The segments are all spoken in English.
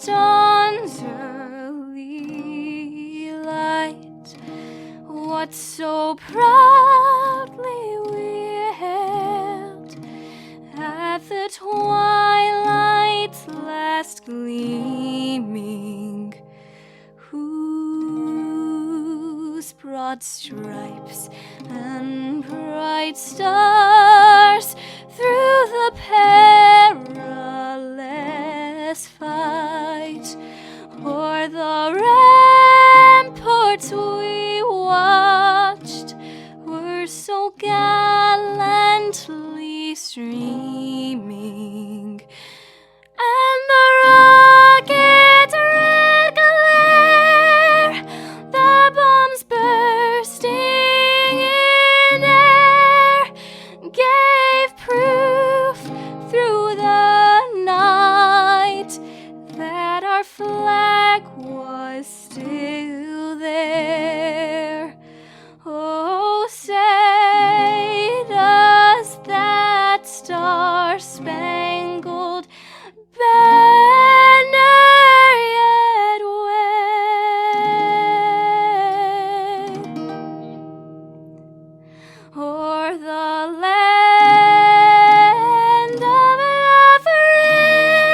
dawn's early light, what so proudly we hailed at the twilight's last gleaming, whose broad stripes and bright stars through the perilous fight o'er the ramparts we watched were so gallantly streaming, and the rocket red glare, the bombs bursting in air, gave proof through the night that our flag was still there. Oh, say does that star-spangled banner yet wave o'er the land of the free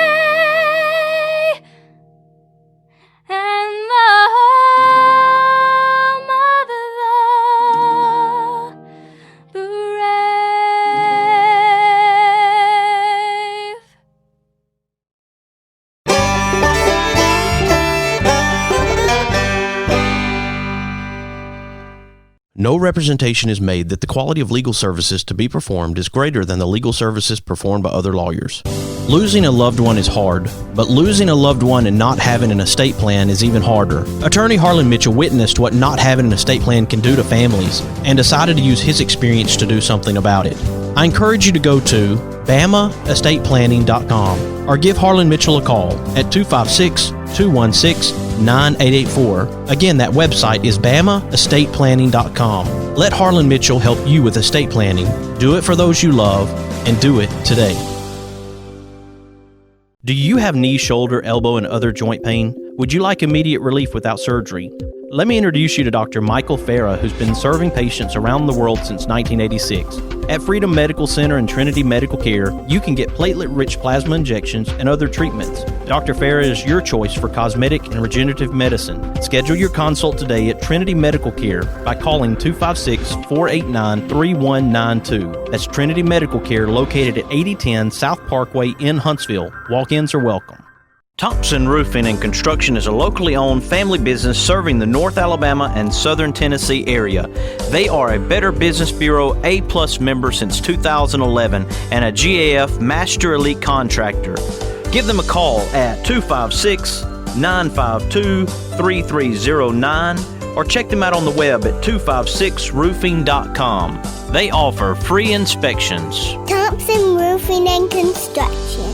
and the home of the brave. No representation is made that the quality of legal services to be performed is greater than the legal services performed by other lawyers. Losing a loved one is hard, but losing a loved one and not having an estate plan is even harder. Attorney Harlan Mitchell witnessed what not having an estate plan can do to families and decided to use his experience to do something about it. I encourage you to go to BamaEstatePlanning.com or give Harlan Mitchell a call at 256-216-9884. Again, that website is BamaEstatePlanning.com. Let Harlan Mitchell help you with estate planning. Do it for those you love, and do it today. Do you have knee, shoulder, elbow, and other joint pain? Would you like immediate relief without surgery? Let me introduce you to Dr. Michael Farah, who's been serving patients around the world since 1986. At Freedom Medical Center and Trinity Medical Care, you can get platelet-rich plasma injections and other treatments. Dr. Farah is your choice for cosmetic and regenerative medicine. Schedule your consult today at Trinity Medical Care by calling 256-489-3192. That's Trinity Medical Care, located at 8010 South Parkway in Huntsville. Walk-ins are welcome. Thompson Roofing and Construction is a locally owned family business serving the North Alabama and Southern Tennessee area. They are a Better Business Bureau A+ member since 2011 and a GAF Master Elite Contractor. Give them a call at 256-952-3309 or check them out on the web at 256roofing.com. They offer free inspections. Thompson Roofing and Construction.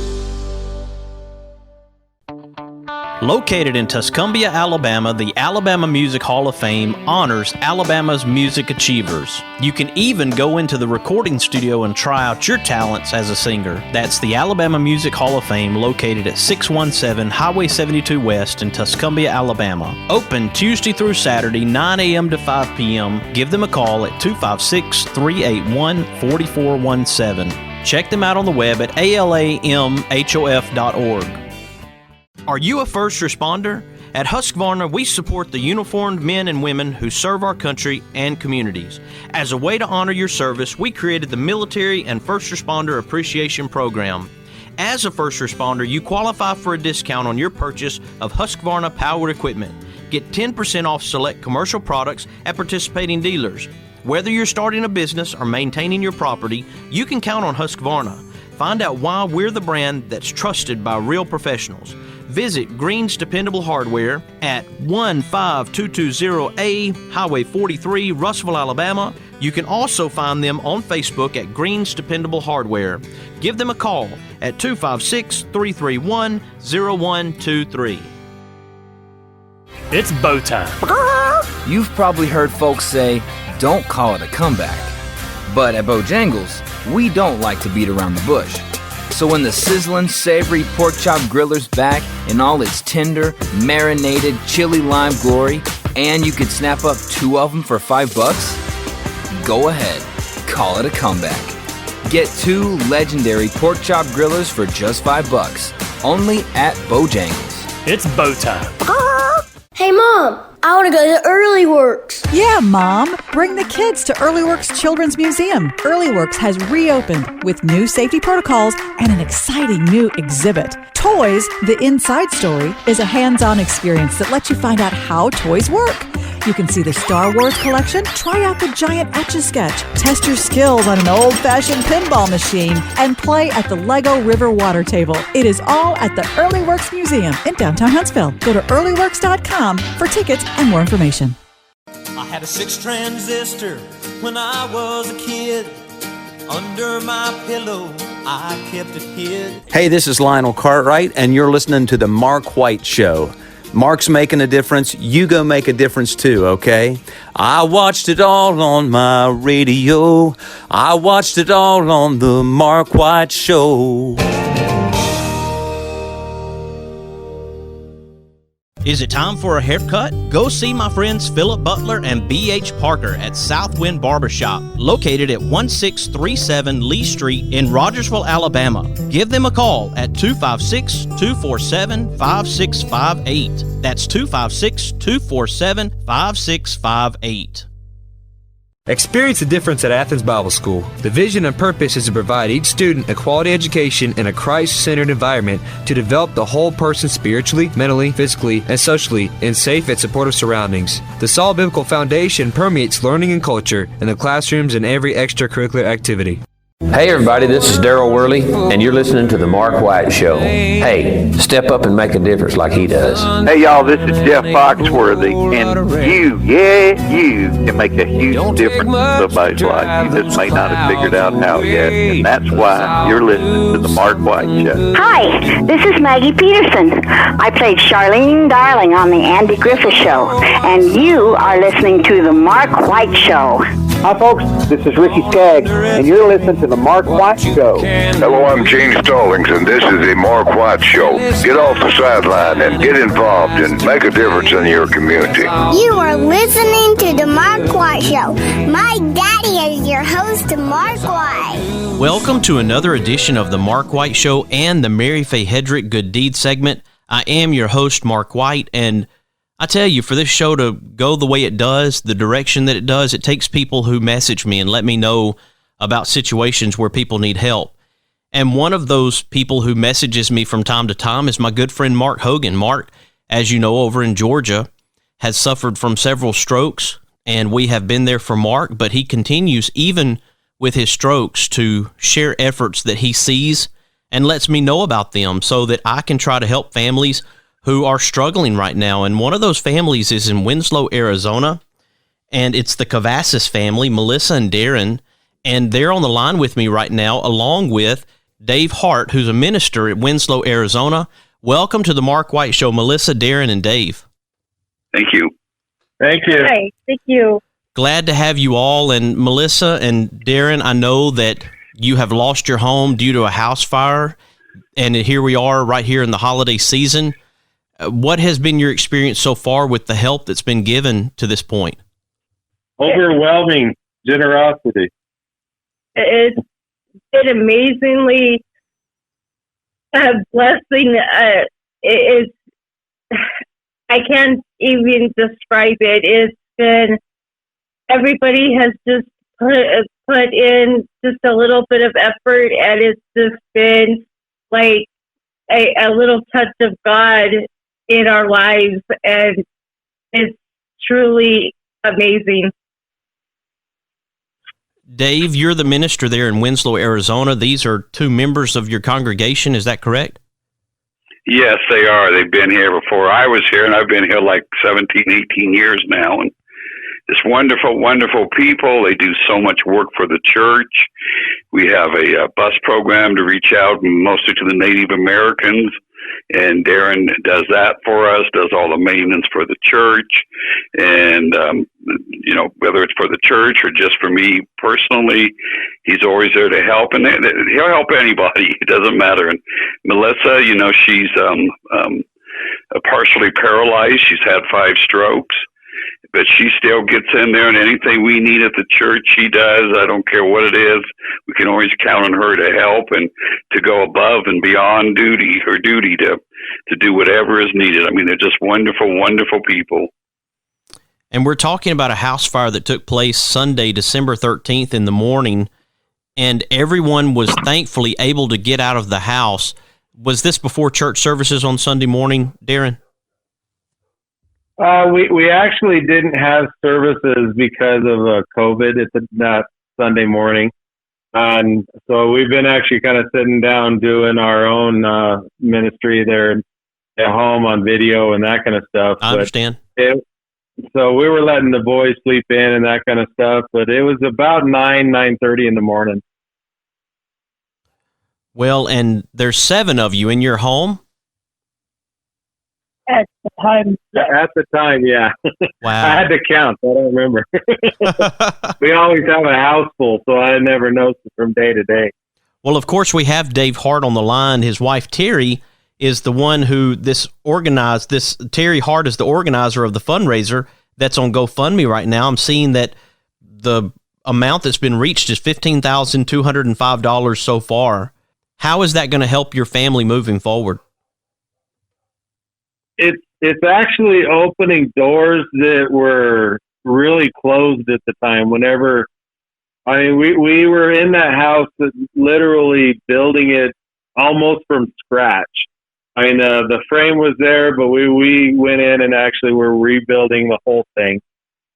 Located in Tuscumbia, Alabama, the Alabama Music Hall of Fame honors Alabama's music achievers. You can even go into the recording studio and try out your talents as a singer. That's the Alabama Music Hall of Fame, located at 617 Highway 72 West in Tuscumbia, Alabama. Open Tuesday through Saturday, 9 a.m. to 5 p.m. Give them a call at 256-381-4417. Check them out on the web at alamhof.org. Are you a first responder? At Husqvarna, we support the uniformed men and women who serve our country and communities. As a way to honor your service, we created the Military and First Responder Appreciation Program. As a first responder, you qualify for a discount on your purchase of Husqvarna powered equipment. Get 10% off select commercial products at participating dealers. Whether you're starting a business or maintaining your property, you can count on Husqvarna. Find out why we're the brand that's trusted by real professionals. Visit Green's Dependable Hardware at 15220A Highway 43, Russellville, Alabama. You can also find them on Facebook at Green's Dependable Hardware. Give them a call at 256-331-0123. It's bow time. You've probably heard folks say, don't call it a comeback. But at Bojangles, we don't like to beat around the bush. So when the sizzling, savory pork chop griller's back in all its tender, marinated, chili lime glory, and you could snap up 2 of them for $5, go ahead, call it a comeback. Get 2 legendary pork chop grillers for just $5, only at Bojangles. It's bow time. Hey, Mom, I want to go to Early Works. Yeah, Mom. Bring the kids to Early Works Children's Museum. Early Works has reopened with new safety protocols and an exciting new exhibit. Toys, the Inside Story, is a hands-on experience that lets you find out how toys work. You can see the Star Wars collection, try out the giant Etch-a-Sketch, test your skills on an old-fashioned pinball machine, and play at the Lego River water table. It is all at the Early Works Museum in downtown Huntsville. Go to earlyworks.com for tickets and more information. I had a 6 transistor when I was a kid. Under my pillow, I kept it hid. Hey, this is Lionel Cartwright, and you're listening to The Mark White Show. Mark's making a difference. You go make a difference too, okay? I watched it all on my radio. I watched it all on The Mark White Show. Is it time for a haircut? Go see my friends Philip Butler and B.H. Parker at Southwind Barbershop, located at 1637 Lee Street in Rogersville, Alabama. Give them a call at 256-247-5658. That's 256-247-5658. Experience the difference at Athens Bible School. The vision and purpose is to provide each student a quality education in a Christ-centered environment to develop the whole person spiritually, mentally, physically, and socially in safe and supportive surroundings. The solid biblical foundation permeates learning and culture in the classrooms and every extracurricular activity. Hey everybody, this is Daryl Worley, and you're listening to The Mark White Show. Hey, step up and make a difference like he does. Hey y'all, this is Jeff Foxworthy, and you can make a huge difference in somebody's life. You just may not have figured out how yet, and that's why you're listening to The Mark White Show. Hi, this is Maggie Peterson. I played Charlene Darling on The Andy Griffith Show, and you are listening to The Mark White Show. Hi folks, this is Ricky Skaggs, and you're listening to The Mark White Show. Hello, I'm Gene Stallings, and this is The Mark White Show. Get off the sideline and get involved and make a difference in your community. You are listening to The Mark White Show. My daddy is your host, Mark White. Welcome to another edition of The Mark White Show and the Mary Faye Headrick Good Deeds segment. I am your host, Mark White, and I tell you, for this show to go the way it does, the direction that it does, it takes people who message me and let me know about situations where people need help. And one of those people who messages me from time to time is my good friend Mark Hogan. Mark, as you know, over in Georgia, has suffered from several strokes, and we have been there for Mark, but he continues, even with his strokes, to share efforts that he sees and lets me know about them so that I can try to help families who are struggling right now. And one of those families is in Winslow, Arizona, and it's the Cavasos family, Melissa and Darren, and they're on the line with me right now, along with Dave Hart, who's a minister at Winslow, Arizona. Welcome to the Mark White Show, Melissa, Darren, and Dave. Thank you. Thank you. Hi, thank you. Glad to have you all. And Melissa and Darren, I know that you have lost your home due to a house fire, and here we are right here in the holiday season. What has been your experience so far with the help that's been given to this point? Overwhelming generosity. It's been amazingly a blessing. I can't even describe it. It's been, everybody has just put in just a little bit of effort, and it's just been like a little touch of God in our lives, and it's truly amazing. Dave, you're the minister there in Winslow, Arizona. These are two members of your congregation. Is that correct? Yes, they are. They've been here before I was here, and I've been here like 17, 18 years now. And it's wonderful, wonderful people. They do so much work for the church. We have a bus program to reach out mostly to the Native Americans. And Darren does that for us, does all the maintenance for the church. And, whether it's for the church or just for me personally, he's always there to help, and he'll help anybody. It doesn't matter. And Melissa, she's partially paralyzed. She's had 5 strokes, but she still gets in there, and anything we need at the church, she does. I don't care what it is. We can always count on her to help and to go above and beyond her duty to do whatever is needed. I mean, they're just wonderful, wonderful people. And we're talking about a house fire that took place Sunday, December 13th in the morning, and everyone was thankfully able to get out of the house. Was this before church services on Sunday morning, Darren? We actually didn't have services because of COVID at that Sunday morning. And so we've been actually kind of sitting down doing our own ministry there at home on video and that kind of stuff. I understand. So we were letting the boys sleep in and that kind of stuff, but it was about 9:30 in the morning. Well, and there's 7 of you in your home? At the time. At the time, yeah. Wow. I had to count. I don't remember. We always have a house full, so I never know from day to day. Well, of course, we have Dave Hart on the line. His wife, Terry, is the one who Terry Hart is the organizer of the fundraiser that's on GoFundMe right now. I'm seeing that the amount that's been reached is $15,205 so far. How is that going to help your family moving forward? It's actually opening doors that were really closed at the time. We were in that house, literally building it almost from scratch. The frame was there, but we went in and actually were rebuilding the whole thing.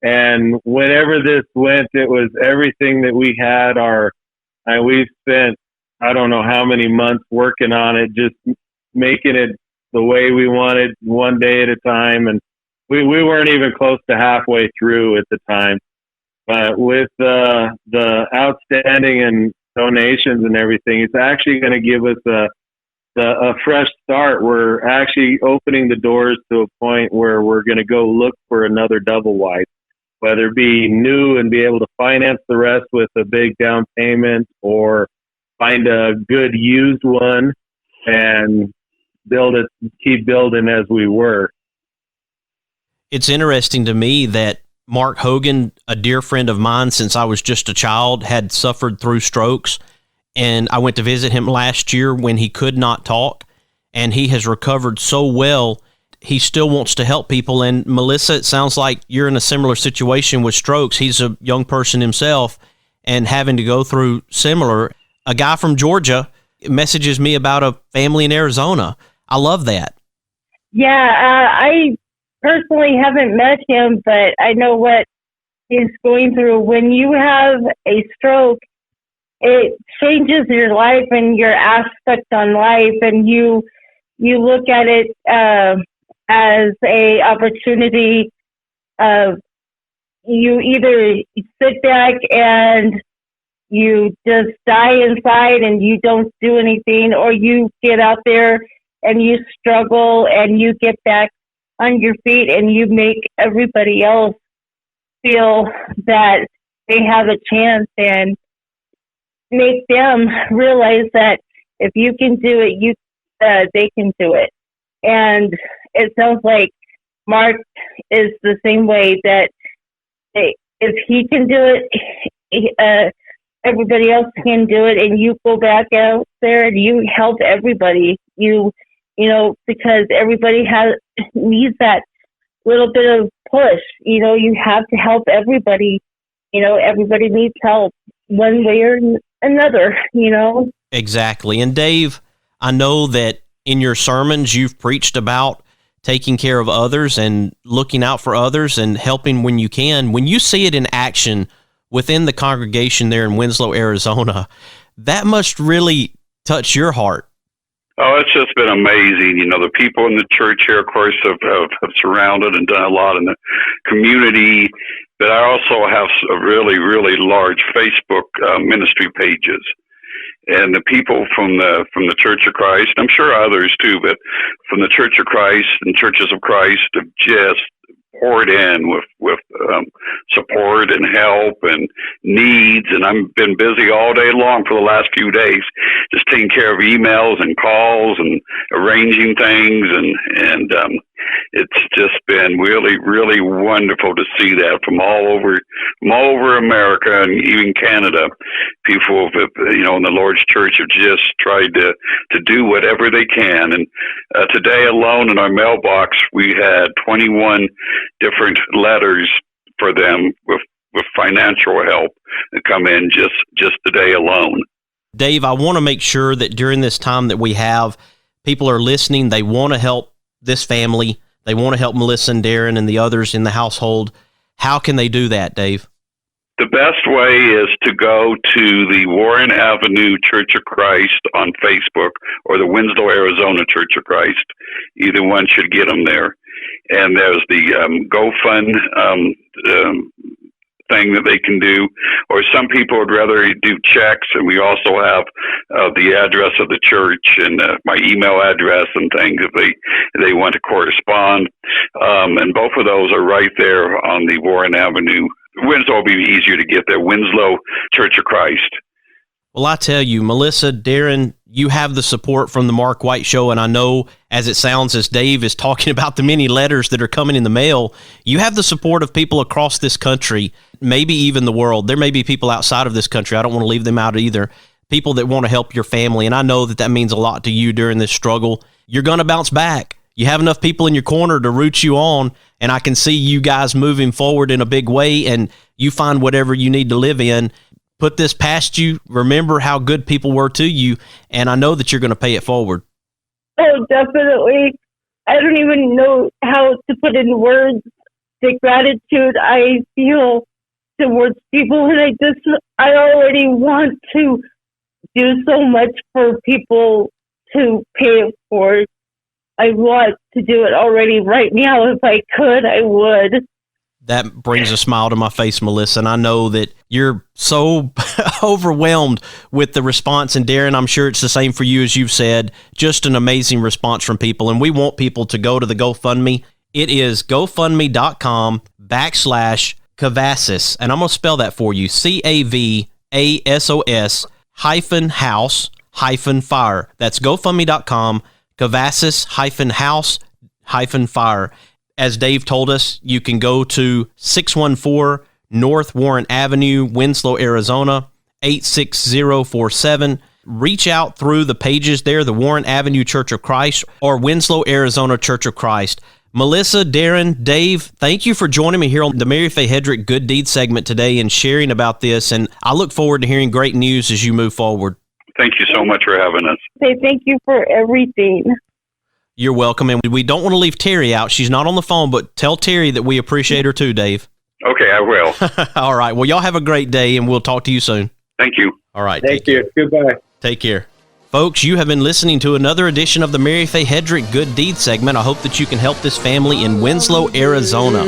And whenever this went, it was everything that we had. We spent, I don't know how many months working on it, just making it the way we wanted, one day at a time. And we weren't even close to halfway through at the time. But with the outstanding and donations and everything, it's actually going to give us a fresh start. We're actually opening the doors to a point where we're going to go look for another double wide, whether it be new and be able to finance the rest with a big down payment, or find a good used one and build it, keep building as we were. It's interesting to me that Mark Hogan, a dear friend of mine since I was just a child, had suffered through strokes. And I went to visit him last year when he could not talk, and he has recovered so well. He still wants to help people. And Melissa, it sounds like you're in a similar situation with strokes. He's a young person himself and having to go through similar. A guy from Georgia messages me about a family in Arizona. I love that. Yeah, I personally haven't met him, but I know what he's going through. When you have a stroke, it changes your life and your aspect on life, and you look at it as a opportunity of, you either sit back and you just die inside and you don't do anything, or you get out there and you struggle and you get back on your feet and you make everybody else feel that they have a chance, and make them realize that if you can do it, they can do it. And it sounds like Mark is the same way, that if he can do it, everybody else can do it. And you go back out there and you help everybody. Because everybody needs that little bit of push. You have to help everybody. Everybody needs help one way or another, Exactly. And Dave, I know that in your sermons you've preached about taking care of others and looking out for others and helping when you can. When you see it in action within the congregation there in Winslow, Arizona, that must really touch your heart. Oh, it's just been amazing. The people in the church here, of course, have surrounded and done a lot in the community. But I also have a really, really large Facebook ministry pages. And the people from the Church of Christ, I'm sure others too, but from the Church of Christ and Churches of Christ have just poured in with support and help and needs. And I've been busy all day long for the last few days, just taking care of emails and calls and arranging things. And it's just been really, really wonderful to see that from all over America and even Canada. People, in the Lord's Church have just tried to do whatever they can. And today alone in our mailbox, we had 21 different letters for them with financial help that come in just today alone. Dave, I want to make sure that during this time that we have, people are listening. They want to help this family. They want to help Melissa and Darren and the others in the household. How can they do that, Dave? The best way is to go to the Warren Avenue Church of Christ on Facebook or the Winslow, Arizona Church of Christ. Either one should get them there. And there's the GoFund thing that they can do, or some people would rather do checks, and we also have the address of the church and my email address and things if they want to correspond. And both of those are right there on the Warren Avenue. Winslow will be easier to get there. Winslow Church of Christ. Well, I tell you, Melissa, Darren, you have the support from the Mark White Show, and I know, as it sounds, as Dave is talking about the many letters that are coming in the mail, you have the support of people across this country, maybe even the world. There may be people outside of this country. I don't want to leave them out either. People that want to help your family, and I know that means a lot to you during this struggle. You're going to bounce back. You have enough people in your corner to root you on, and I can see you guys moving forward in a big way, and you find whatever you need to live in. Put this past you. Remember how good people were to you, and I know that you're going to pay it forward. Oh, definitely. I don't even know how to put in words the gratitude I feel towards people, and I already want to do so much for people to pay it forward. I want to do it already right now. If I could, I would. That brings a smile to my face, Melissa, and I know that you're so overwhelmed with the response. And Darren, I'm sure it's the same for you, as you've said. Just an amazing response from people, and we want people to go to the GoFundMe. It is GoFundMe.com/Cavasos, and I'm going to spell that for you, CAVASOS-house-fire. That's GoFundMe.com, Cavasos-house-fire. As Dave told us, you can go to 614 North Warren Avenue, Winslow, Arizona, 86047. Reach out through the pages there, the Warren Avenue Church of Christ or Winslow, Arizona Church of Christ. Melissa, Darren, Dave, thank you for joining me here on the Mary Faye Headrick Good Deed segment today and sharing about this. And I look forward to hearing great news as you move forward. Thank you so much for having us. Say thank you for everything. You're welcome, and we don't want to leave Terry out. She's not on the phone, but tell Terry that we appreciate her too, Dave. Okay, I will. All right. Well, y'all have a great day, and we'll talk to you soon. Thank you. All right. Thank you. Goodbye. Take care. Folks, you have been listening to another edition of the Mary Faye Headrick Good Deed segment. I hope that you can help this family in Winslow, Arizona.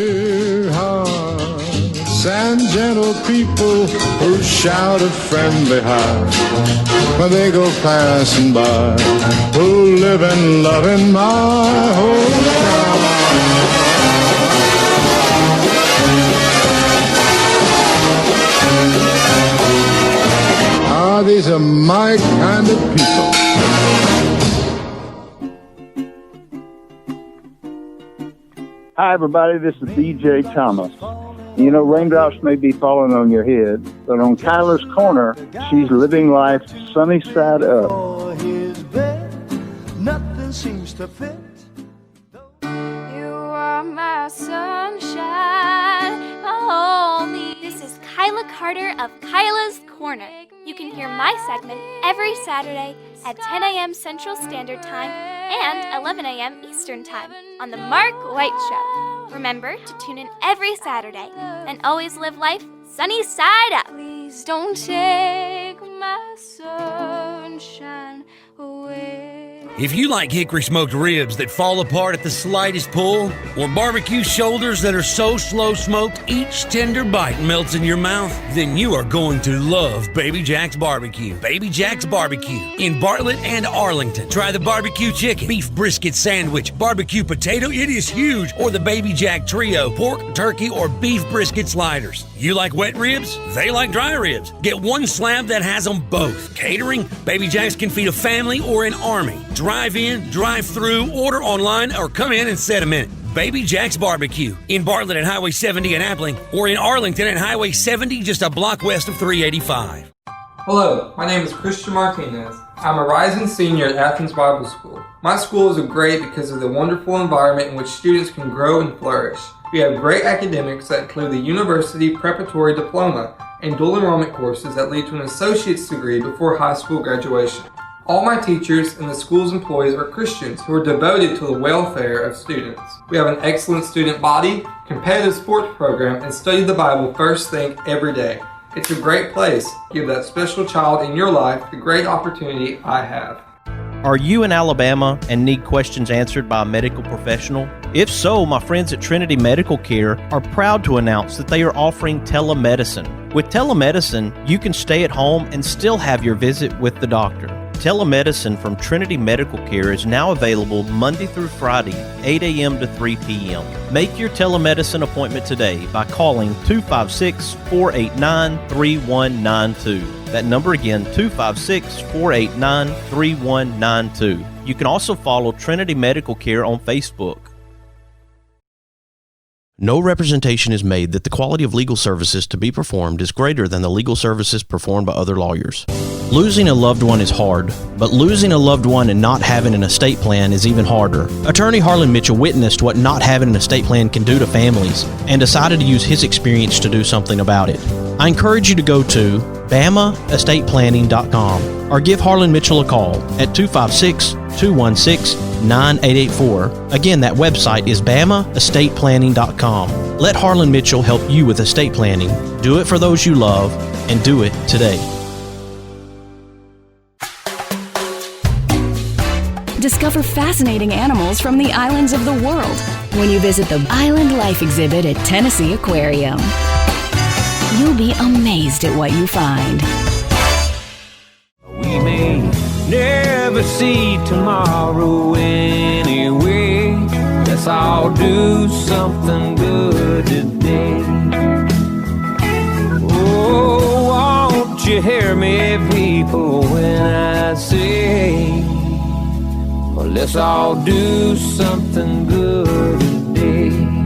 And gentle people who shout a friendly hi when they go passing by, who live and love in my hometown. These are my kind of people. Hi, everybody. This is B.J. Thomas. You know, raindrops may be falling on your head, but on Kyla's corner, she's living life sunny side up. Nothing seems to fit. You are my sunshine, my only. This is Kyla Carter of Kyla's Corner. You can hear my segment every Saturday at 10 a.m. Central Standard Time and 11 a.m. Eastern Time on The Mark White Show. Remember to tune in every Saturday and always live life sunny side up. Please don't take my sunshine away. If you like hickory smoked ribs that fall apart at the slightest pull, or barbecue shoulders that are so slow smoked each tender bite melts in your mouth, then you are going to love Baby Jack's Barbecue. Baby Jack's Barbecue in Bartlett and Arlington. Try the barbecue chicken, beef brisket sandwich, barbecue potato, it is huge, or the Baby Jack Trio, pork, turkey, or beef brisket sliders. You like wet ribs? They like dry ribs. Get one slab that has them both. Catering? Baby Jack's can feed a family or an army. Drive in, drive through, order online, or come in and set a minute. Baby Jack's Barbecue in Bartlett at Highway 70 in Appling, or in Arlington at Highway 70 just a block west of 385. Hello, my name is Christian Martinez. I'm a rising senior at Athens Bible School. My school is great because of the wonderful environment in which students can grow and flourish. We have great academics that include the University Preparatory Diploma and dual enrollment courses that lead to an associate's degree before high school graduation. All my teachers and the school's employees are Christians who are devoted to the welfare of students. We have an excellent student body, competitive sports program, and study the Bible first thing every day. It's a great place. Give that special child in your life the great opportunity I have. Are you in Alabama and need questions answered by a medical professional? If so, my friends at Trinity Medical Care are proud to announce that they are offering telemedicine. With telemedicine, you can stay at home and still have your visit with the doctor. Telemedicine from Trinity Medical Care is now available Monday through Friday, 8 a.m. to 3 p.m. Make your telemedicine appointment today by calling 256-489-3192. That number again, 256-489-3192. You can also follow Trinity Medical Care on Facebook. No representation is made that the quality of legal services to be performed is greater than the legal services performed by other lawyers. Losing a loved one is hard, but losing a loved one and not having an estate plan is even harder. Attorney Harlan Mitchell witnessed what not having an estate plan can do to families and decided to use his experience to do something about it. I encourage you to go to BamaEstatePlanning.com or give Harlan Mitchell a call at 256-216-9884. Again, that website is BamaEstatePlanning.com. Let Harlan Mitchell help you with estate planning. Do it for those you love, and do it today. Discover fascinating animals from the islands of the world when you visit the Island Life exhibit at Tennessee Aquarium. You'll be amazed at what you find. We may never see tomorrow anyway. Let's all do something good today. Oh, won't you hear me, people, when I say, well, let's all do something good today.